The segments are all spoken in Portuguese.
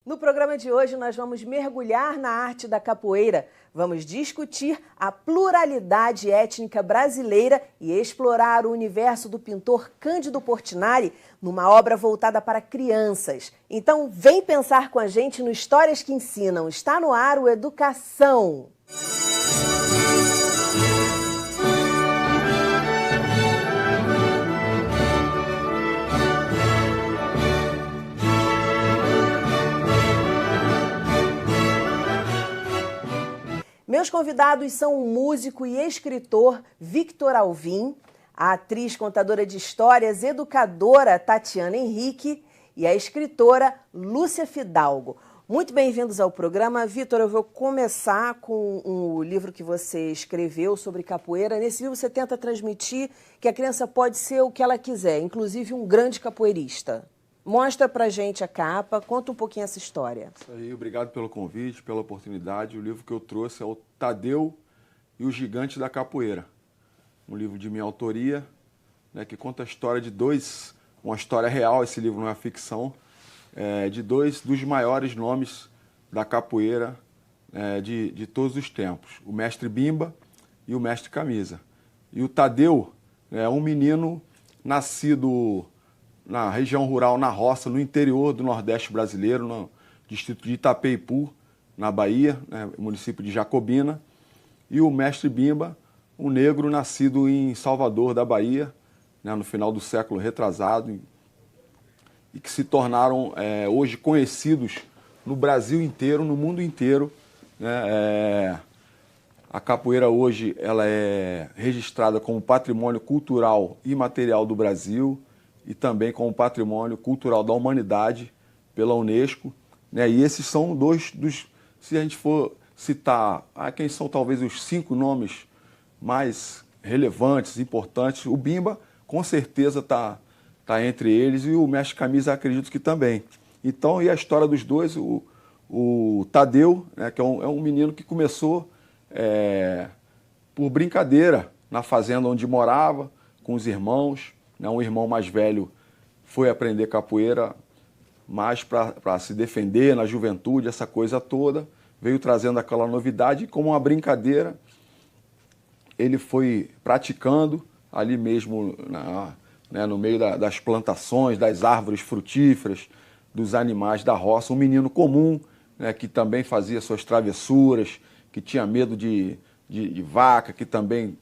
No programa de hoje, nós vamos mergulhar na arte da capoeira. Vamos discutir a pluralidade étnica brasileira e explorar o universo do pintor Cândido Portinari numa obra voltada para crianças. Então, vem pensar com a gente no Histórias que Ensinam. Está no ar o Educação. Meus convidados são o músico e escritor Victor Alvim, a atriz contadora de histórias, educadora Tatiana Henrique e a escritora Lúcia Fidalgo. Muito bem-vindos ao programa. Victor, eu vou começar com o livro que você escreveu sobre capoeira. Nesse livro você tenta transmitir que a criança pode ser o que ela quiser, inclusive um grande capoeirista. Mostra pra gente a capa, conta um pouquinho essa história. Isso aí, obrigado pelo convite, pela oportunidade. O livro que eu trouxe é o Tadeu e o Gigante da Capoeira. Um livro de minha autoria, né, que conta a história de uma história real, esse livro não é ficção, de dois dos maiores nomes da capoeira de todos os tempos, o Mestre Bimba e o Mestre Camisa. E o Tadeu é um menino nascido na região rural, na roça, no interior do Nordeste brasileiro, no distrito de Itapeipu, na Bahia, município de Jacobina. E o Mestre Bimba, um negro nascido em Salvador, da Bahia, no final do século retrasado, e que se tornaram hoje conhecidos no Brasil inteiro, no mundo inteiro. A capoeira hoje ela é registrada como patrimônio cultural e material do Brasil, e também como patrimônio cultural da humanidade pela Unesco. E esses são dois dos, se a gente for citar, quem são talvez os 5 nomes mais relevantes, importantes, o Bimba com certeza está entre eles, e o Mestre Camisa acredito que também. Então, e a história dos dois, o Tadeu, que é um menino que começou por brincadeira na fazenda onde morava, com os irmãos. Um irmão mais velho foi aprender capoeira mais para se defender na juventude, essa coisa toda. Veio trazendo aquela novidade e, como uma brincadeira, ele foi praticando ali mesmo no meio das plantações, das árvores frutíferas, dos animais da roça. Um menino comum, que também fazia suas travessuras, que tinha medo de vaca, que também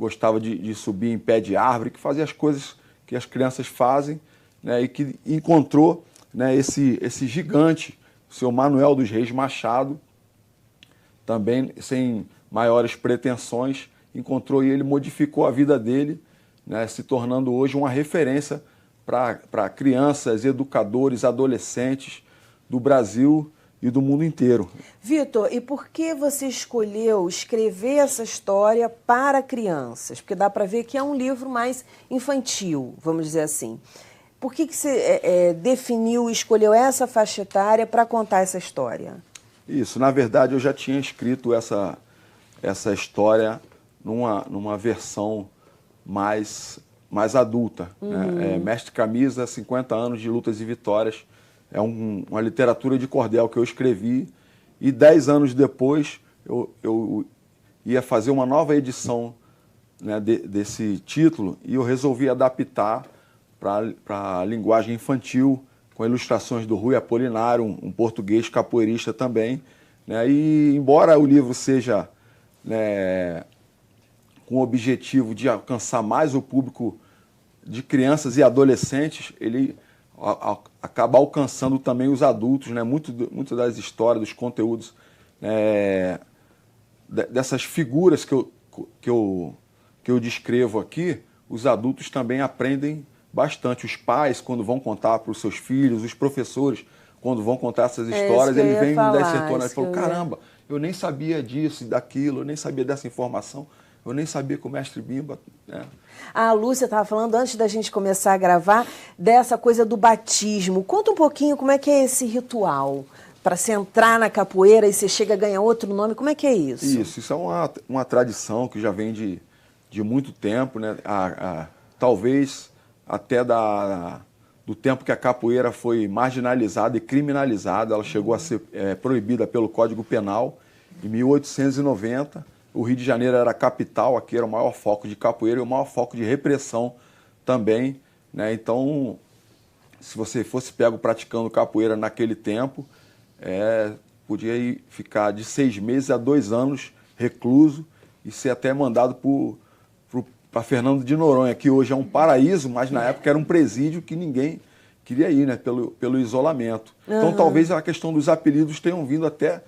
gostava de subir em pé de árvore, que fazia as coisas que as crianças fazem, e que encontrou esse gigante, o seu Manuel dos Reis Machado, também sem maiores pretensões, encontrou e ele modificou a vida dele, se tornando hoje uma referência para crianças, educadores, adolescentes do Brasil e do mundo inteiro. Victor, e por que você escolheu escrever essa história para crianças? Porque dá para ver que é um livro mais infantil, vamos dizer assim. Por que você definiu e escolheu essa faixa etária para contar essa história? Isso, na verdade eu já tinha escrito essa história numa versão mais adulta. Mestre Camisa, 50 anos de lutas e vitórias. É uma literatura de cordel que eu escrevi, e 10 anos depois eu ia fazer uma nova edição desse título, e eu resolvi adaptar para a linguagem infantil, com ilustrações do Rui Apolinário, um português capoeirista também. E embora o livro seja com o objetivo de alcançar mais o público de crianças e adolescentes, ele acaba alcançando também os adultos, muito das histórias, dos conteúdos, dessas figuras que eu descrevo aqui, os adultos também aprendem bastante. Os pais, quando vão contar para os seus filhos, os professores, quando vão contar essas histórias, eles vêm me dar esse retorno e falam, caramba, eu nem sabia disso e daquilo, eu nem sabia dessa informação. Eu nem sabia que o Mestre Bimba... A Lúcia estava falando, antes da gente começar a gravar, dessa coisa do batismo. Conta um pouquinho como é que é esse ritual, para você entrar na capoeira e você chega a ganhar outro nome. Como é que é isso? Isso é uma tradição que já vem de muito tempo, talvez até do tempo que a capoeira foi marginalizada e criminalizada. Ela chegou a ser proibida pelo Código Penal em 1890. O Rio de Janeiro era a capital, aqui era o maior foco de capoeira e o maior foco de repressão também, né? Então, se você fosse pego praticando capoeira naquele tempo, podia ficar de 6 meses a 2 anos recluso e ser até mandado para Fernando de Noronha, que hoje é um paraíso, mas na época era um presídio que ninguém queria ir, né? Pelo isolamento. Então, talvez a questão dos apelidos tenham vindo até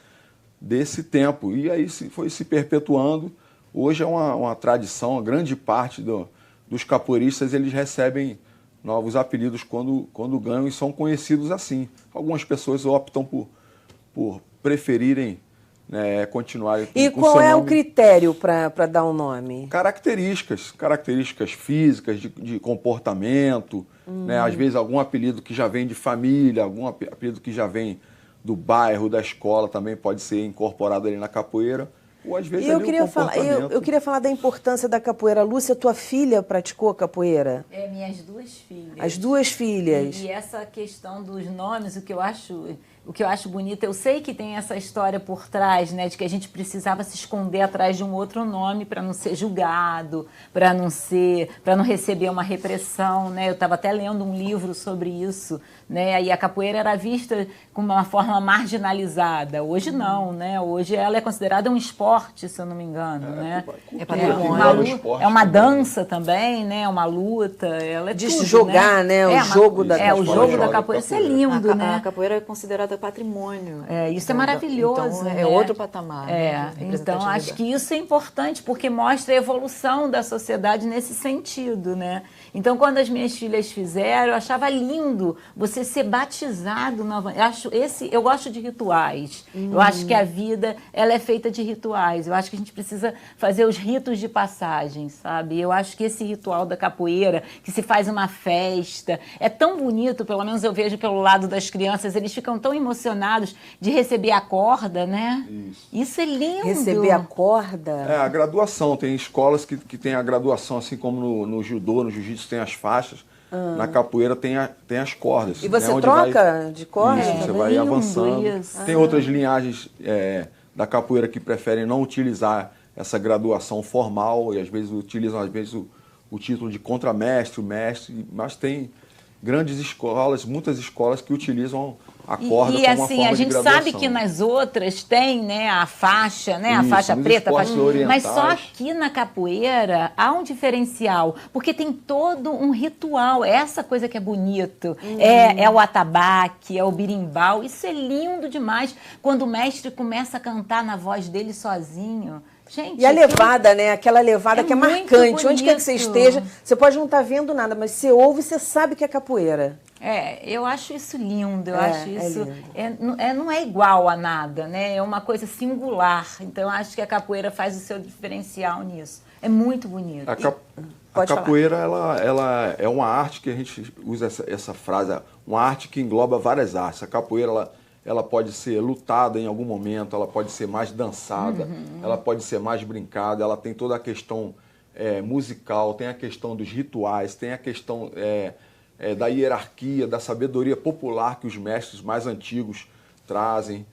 desse tempo. E aí foi se perpetuando. Hoje é uma tradição, a grande parte dos capoeiristas, eles recebem novos apelidos quando ganham e são conhecidos assim. Algumas pessoas optam por preferirem, né, continuarem com E com qual seu é o nome. critério para dar um nome? Características físicas, de comportamento, né? Às vezes algum apelido que já vem de família, algum apelido que já vem do bairro, da escola, também pode ser incorporado ali na capoeira. Ou às vezes E eu ali queria o comportamento. eu queria falar da importância da capoeira. Lúcia, tua filha praticou capoeira? Minhas 2 filhas. As 2 filhas. E essa questão dos nomes, o que eu acho bonito, eu sei que tem essa história por trás, né, de que a gente precisava se esconder atrás de um outro nome para não ser julgado, para não receber uma repressão, né? Eu estava até lendo um livro sobre isso, né? E a capoeira era vista como uma forma marginalizada. Hoje não, né? Hoje ela é considerada um esporte, se eu não me engano, né? É uma dança também, né? Uma luta, ela é De tudo, jogar, né? O jogo da o jogo da capoeira. Isso é lindo, né? A capoeira é considerada patrimônio. Isso é maravilhoso. Então, né? é outro patamar. Então, acho que isso é importante, porque mostra a evolução da sociedade nesse sentido, né? Então, quando as minhas filhas fizeram, eu achava lindo você ser batizado novamente. Eu gosto de rituais. Eu acho que a vida ela é feita de rituais. Eu acho que a gente precisa fazer os ritos de passagem, sabe? Eu acho que esse ritual da capoeira, que se faz uma festa, é tão bonito, pelo menos eu vejo pelo lado das crianças, eles ficam tão emocionados de receber a corda, né? Isso é lindo. Receber a corda. A graduação. Tem escolas que tem a graduação, assim como no judô, no jiu-jitsu tem as faixas. Na capoeira tem as cordas. E você né, troca de corda? Isso, você vai lindo avançando. isso. Tem outras linhagens da capoeira que preferem não utilizar essa graduação formal e às vezes utilizam o título de contramestre, mestre, mas tem grandes escolas, muitas escolas que utilizam a corda como uma assim, forma a de gente graduação. sabe que nas outras tem, né, a faixa, né, a Isso, faixa nos preta, a faixa... esportes mas só orientais. aqui na capoeira há um diferencial, porque tem todo um ritual, essa coisa que é bonito, é o atabaque, é o birimbau, isso é lindo demais, quando o mestre começa a cantar na voz dele sozinho. Gente, E a levada, né? Aquela levada que é muito marcante. Onde quer que você bonito. esteja, você pode não estar vendo nada, mas você ouve e você sabe que é capoeira. Eu acho isso lindo, eu É, acho isso... lindo. não é igual a nada, né? É uma coisa singular. Então, eu acho que a capoeira faz o seu diferencial nisso. É muito bonito. A Pode capoeira ela é uma arte que a gente usa essa frase, uma arte que engloba várias artes. A capoeira ela pode ser lutada em algum momento, ela pode ser mais dançada, ela pode ser mais brincada, ela tem toda a questão musical, tem a questão dos rituais, tem a questão da hierarquia, da sabedoria popular que os mestres mais antigos trazem,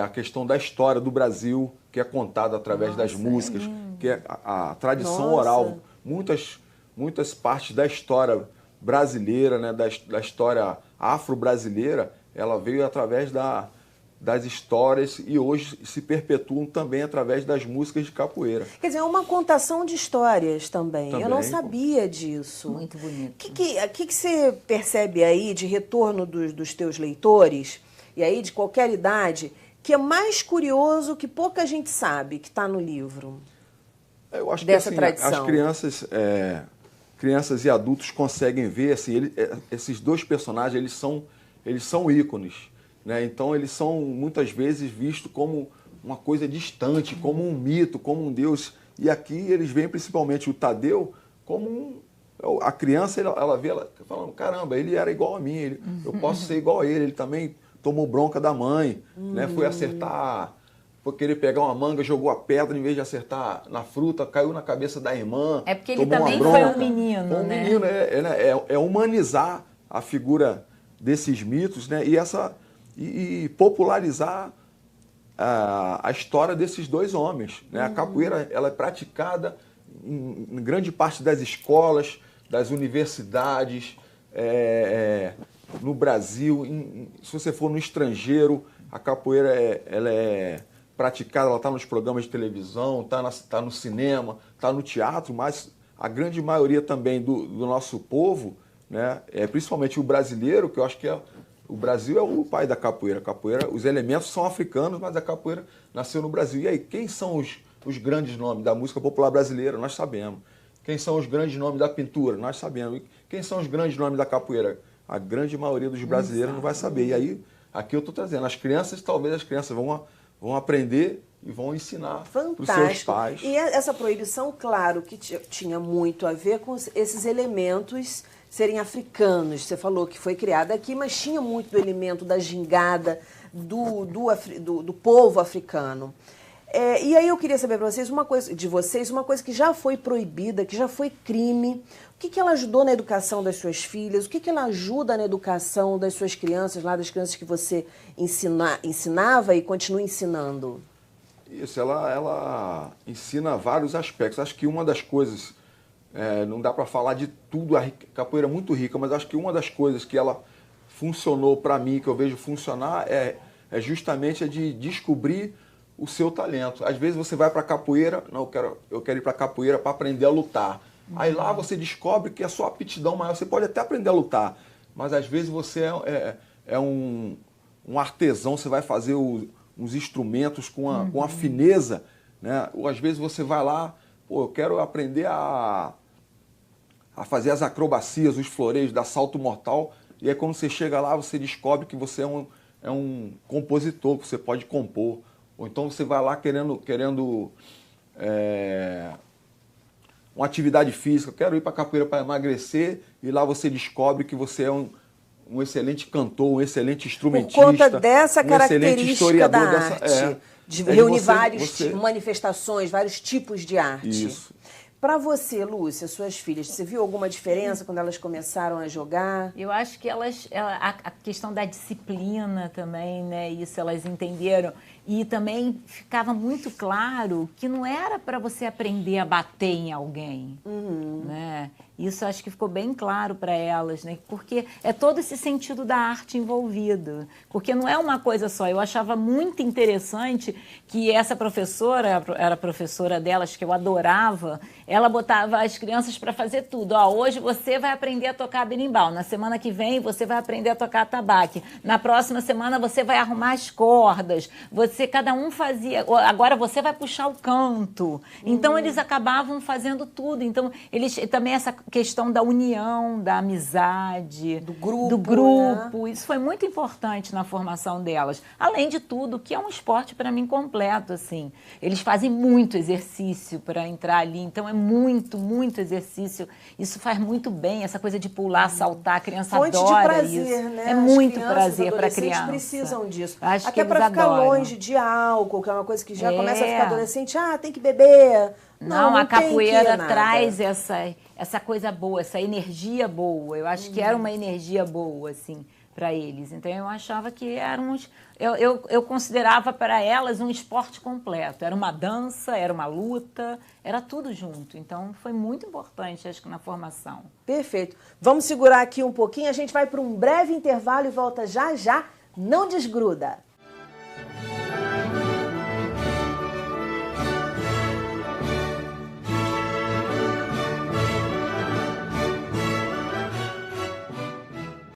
a questão da história do Brasil, que é contada através das músicas, que é a tradição oral. Muitas partes da história brasileira, né, da história afro-brasileira, ela veio através das histórias e hoje se perpetuam também através das músicas de capoeira. Quer dizer, é uma contação de histórias também. Eu não Também. sabia disso. Muito bonito. O que você percebe aí de retorno dos teus leitores, e aí de qualquer idade, que é mais curioso, que pouca gente sabe, que está no livro? Eu acho Dessa que tradição. as crianças e adultos conseguem ver, assim, esses dois personagens, eles são ícones, né? Então eles são muitas vezes vistos como uma coisa distante, como um mito, como um deus. E aqui eles veem principalmente o Tadeu como a criança, ela vê ela falando, caramba, ele era igual a mim, eu posso ser igual a ele também tomou bronca da mãe, né? Foi querer pegar uma manga, jogou a pedra, em vez de acertar na fruta, caiu na cabeça da irmã. É porque ele tomou uma também bronca. foi um menino, Foi um né? menino, é humanizar a figura desses mitos, né? E popularizar a história desses dois homens, né? A capoeira, ela é praticada em grande parte das escolas, das universidades, no Brasil. Se você for no estrangeiro, a capoeira ela é praticada, ela está nos programas de televisão, está no cinema, está no teatro, mas a grande maioria também do nosso povo, né? Principalmente o brasileiro, que eu acho que o Brasil é o pai da capoeira. A capoeira, os elementos são africanos, mas a capoeira nasceu no Brasil. E aí, quem são os grandes nomes da música popular brasileira? Nós sabemos. Quem são os grandes nomes da pintura? Nós sabemos. E quem são os grandes nomes da capoeira? A grande maioria dos brasileiros não vai saber. E aí, aqui eu estou trazendo. As crianças, talvez as crianças vão aprender e vão ensinar para os seus pais. E essa proibição, claro, que tinha muito a ver com esses elementos serem africanos. Você falou que foi criada aqui, mas tinha muito do elemento da gingada do povo africano. E aí eu queria saber para vocês uma coisa que já foi proibida, que já foi crime. O que ela ajudou na educação das suas filhas? O que ela ajuda na educação das suas crianças, lá das crianças que você ensinava e continua ensinando? Isso, ela ensina vários aspectos. Acho que uma das coisas, não dá para falar de tudo, a capoeira é muito rica, mas acho que uma das coisas que ela funcionou para mim, que eu vejo funcionar, é justamente a de descobrir o seu talento. Às vezes você vai para a capoeira, não, eu quero ir para a capoeira para aprender a lutar. Aí lá você descobre que a sua aptidão maior, você pode até aprender a lutar, mas às vezes você é um artesão, você vai fazer uns instrumentos com a fineza, né? Ou às vezes você vai lá, eu quero aprender a fazer as acrobacias, os floreios, dar salto mortal, e aí quando você chega lá, você descobre que você é um compositor, que você pode compor. Ou então você vai lá querendo uma atividade física, eu quero ir para a capoeira para emagrecer, e lá você descobre que você é um excelente cantor, um excelente instrumentista. Por conta dessa característica historiador da arte, de reunir várias manifestações, vários tipos de arte. Isso. Para você, Lúcia, suas filhas, você viu alguma diferença quando elas começaram a jogar? Eu acho que a questão da disciplina também, né? Isso elas entenderam. E também ficava muito claro que não era para você aprender a bater em alguém, né? Isso acho que ficou bem claro para elas, né? Porque é todo esse sentido da arte envolvido. Porque não é uma coisa só. Eu achava muito interessante que essa professora, era a professora delas, que eu adorava, ela botava as crianças para fazer tudo. Hoje você vai aprender a tocar berimbau. Na semana que vem você vai aprender a tocar atabaque. Na próxima semana você vai arrumar as cordas. Cada um fazia. Agora você vai puxar o canto. Então eles acabavam fazendo tudo. Então eles também essa questão da união, da amizade, do grupo. Né? Isso foi muito importante na formação delas. Além de tudo, que é um esporte para mim completo, assim. Eles fazem muito exercício para entrar ali, então é muito, muito exercício. Isso faz muito bem, essa coisa de pular, saltar, a criança fonte adora de prazer, isso. Né? É muito prazer para a criança. Precisam disso. Acho até para ficar longe de álcool, que é uma coisa que já começa a ficar adolescente, tem que beber. Não a capoeira traz essa coisa boa, essa energia boa. Eu acho que era uma energia boa, assim, para eles. Então, eu achava que eu considerava para elas um esporte completo. Era uma dança, era uma luta, era tudo junto. Então, foi muito importante, acho que, na formação. Perfeito. Vamos segurar aqui um pouquinho, a gente vai para um breve intervalo e volta já já. Não desgruda!